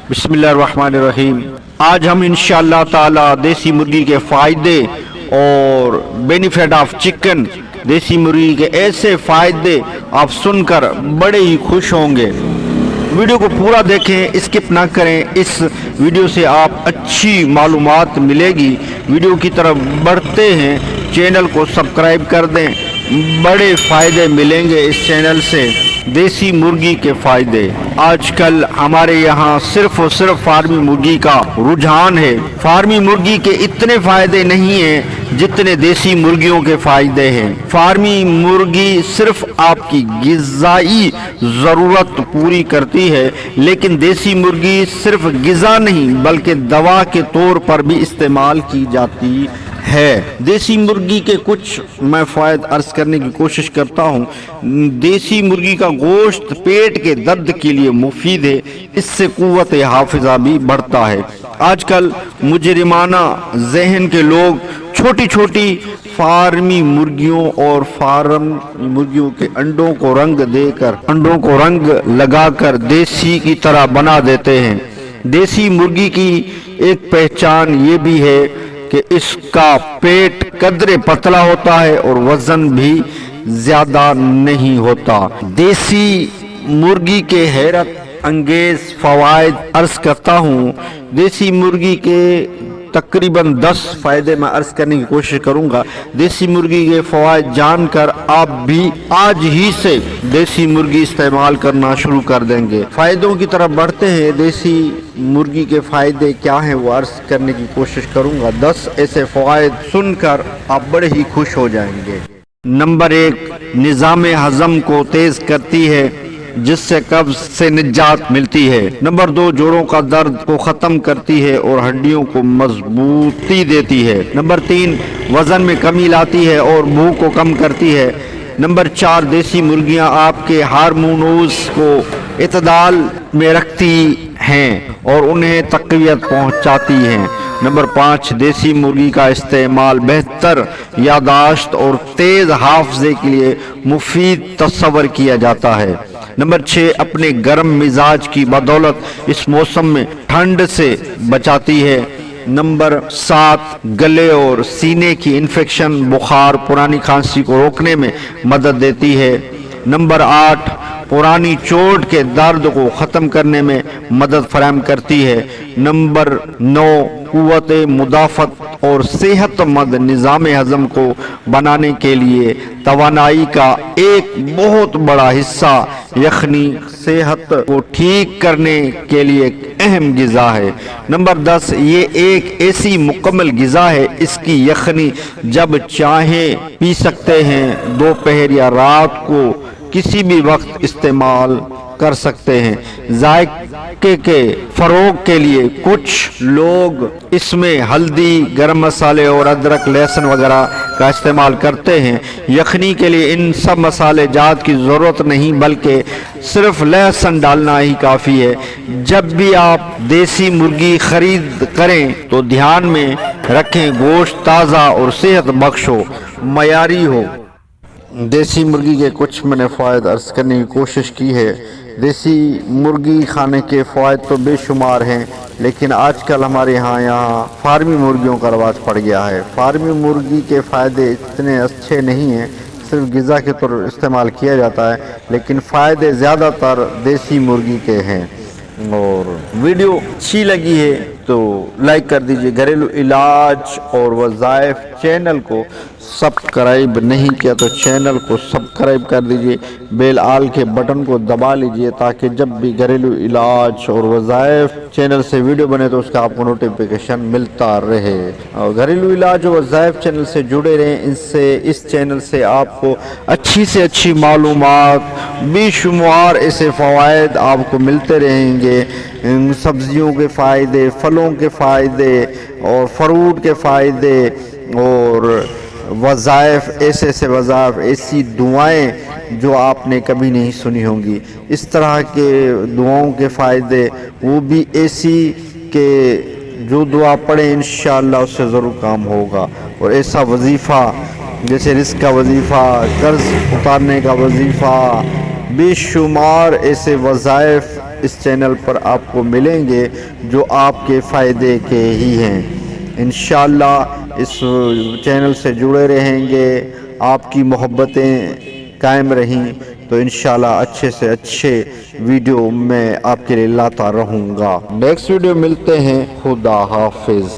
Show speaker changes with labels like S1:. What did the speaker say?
S1: बिस्मिल्लाहिर्रहमानिर्रहीम। आज हम इंशाअल्लाह ताला देसी मुर्गी के फ़ायदे और बेनिफिट ऑफ चिकन, देसी मुर्गी के ऐसे फ़ायदे आप सुनकर बड़े ही खुश होंगे। वीडियो को पूरा देखें, स्किप ना करें। इस वीडियो से आप अच्छी मालूमात मिलेगी। वीडियो की तरफ बढ़ते हैं, चैनल को सब्सक्राइब कर दें। बड़े फ़ायदे मिलेंगे इस चैनल से। देसी मुर्गी के फ़ायदे, आजकल हमारे यहाँ सिर्फ और सिर्फ फार्मी मुर्गी का रुझान है। फार्मी मुर्गी के इतने फ़ायदे नहीं हैं जितने देसी मुर्गियों के फ़ायदे हैं। फार्मी मुर्गी सिर्फ आपकी ग़िज़ाई ज़रूरत पूरी करती है, लेकिन देसी मुर्गी सिर्फ ग़िज़ा नहीं बल्कि दवा के तौर पर भी इस्तेमाल की जाती है। देसी मुर्गी के कुछ मैं फ़ायदे अर्ज करने की कोशिश करता हूँ। देसी मुर्गी का गोश्त पेट के दर्द के लिए मुफीद है, इससे कुव्वत हाफिज़ा भी बढ़ता है। आजकल मुजरिमाना जहन के लोग छोटी छोटी फार्मी मुर्गियों और फार्म मुर्गियों के अंडों को रंग लगाकर देसी की तरह बना देते हैं। देसी मुर्गी की एक पहचान ये भी है कि इसका पेट कदरे पतला होता है और वजन भी ज्यादा नहीं होता। देसी मुर्गी के हैरत अंगेज फवायद अर्ज करता हूँ। देसी मुर्गी के तकरीबन 10 फ़ायदे मैं अर्ज करने की कोशिश करूँगा। देसी मुर्गी के फ़वायद जानकर आप भी आज ही से देसी मुर्गी इस्तेमाल करना शुरू कर देंगे। फ़ायदों की तरफ बढ़ते हैं। देसी मुर्गी के फ़ायदे क्या हैं वो अर्ज करने की कोशिश करूँगा। 10 ऐसे फ़वायद सुनकर आप बड़े ही खुश हो जाएंगे। नंबर 1, निज़ाम हज़म को तेज़ करती है, जिससे कब्ज से निजात मिलती है। नंबर 2, जोड़ों का दर्द को ख़त्म करती है और हड्डियों को मजबूती देती है। नंबर 3, वज़न में कमी लाती है और भूख को कम करती है। नंबर 4, देसी मुर्गियां आपके हार्मोन्स को इतदाल में रखती हैं और उन्हें तक़वियत पहुंचाती हैं। नंबर 5, देसी मुर्गी का इस्तेमाल बेहतर यादाश्त और तेज़ हाफ़ज़े के लिए मुफीद तस्वर किया जाता है। नंबर 6, अपने गर्म मिजाज की बदौलत इस मौसम में ठंड से बचाती है। नंबर 7, गले और सीने की इन्फेक्शन, बुखार, पुरानी खांसी को रोकने में मदद देती है। नंबर 8, पुरानी चोट के दर्द को ख़त्म करने में मदद फराहम करती है। नंबर 9, कुव्वत मुदाफ़त और सेहतमंद निज़ाम हज़म को बनाने के लिए तवानाई का एक बहुत बड़ा हिस्सा यखनी सेहत को ठीक करने के लिए एक अहम ग़िज़ा है। नंबर 10, ये एक ऐसी मुकम्मल ग़िज़ा है, इसकी यखनी जब चाहें पी सकते हैं। दोपहर या रात को किसी भी वक्त इस्तेमाल कर सकते हैं। जायके के फ़रोग के लिए कुछ लोग इसमें हल्दी, गरम मसाले और अदरक, लहसुन वगैरह का इस्तेमाल करते हैं। यखनी के लिए इन सब मसाले जात की ज़रूरत नहीं बल्कि सिर्फ लहसुन डालना ही काफ़ी है। जब भी आप देसी मुर्गी ख़रीद करें तो ध्यान में रखें गोश्त ताज़ा और सेहत बख्श हो, मयारी हो। देसी मुर्गी के कुछ मैंने फ़ायदे अर्ज करने की कोशिश की है। देसी मुर्गी खाने के फ़ायदे तो बेशुमार हैं, लेकिन आजकल हमारे यहाँ फार्मी मुर्गियों का रवाज पड़ गया है। फार्मी मुर्गी के फ़ायदे इतने अच्छे नहीं हैं, सिर्फ ग़िज़ा के तौर पर इस्तेमाल किया जाता है, लेकिन फ़ायदे ज़्यादातर देसी मुर्गी के हैं। और वीडियो अच्छी लगी है तो लाइक कर दीजिए। घरेलू इलाज और वज़ाइफ चैनल को सब्सक्राइब नहीं किया तो चैनल को सब्सक्राइब कर दीजिए। बेल आल के बटन को दबा लीजिए ताकि जब भी घरेलू इलाज और वज़ाइफ चैनल से वीडियो बने तो उसका आपको नोटिफिकेशन मिलता रहे। और घरेलू इलाज और वज़ाइफ चैनल से जुड़े रहें। इस चैनल से आपको अच्छी से अच्छी मालूमात, बेशुमार ऐसे फ़वायद आपको मिलते रहेंगे। सब्जियों के फ़ायदे, फलों के फ़ायदे और फ्रूट के फ़ायदे और वज़ाइफ, ऐसे वज़ाइफ, ऐसी दुआएं जो आपने कभी नहीं सुनी होंगी। इस तरह के दुआओं के फ़ायदे, वो भी ऐसी कि जो दुआ पढ़े इंशाअल्लाह उससे ज़रूर काम होगा। और ऐसा वजीफ़ा जैसे रिस्क का वजीफ़ा, कर्ज़ उतारने का वजीफ़ा, बेशुमार ऐसे वज़ाइफ اس چینل پر آپ کو ملیں گے جو آپ کے فائدے کے ہی ہیں۔ انشاءاللہ اس چینل سے جڑے رہیں گے، آپ کی محبتیں قائم رہیں تو انشاءاللہ اچھے سے اچھے ویڈیو میں آپ کے لیے لاتا رہوں گا۔ نیکسٹ ویڈیو ملتے ہیں، خدا حافظ۔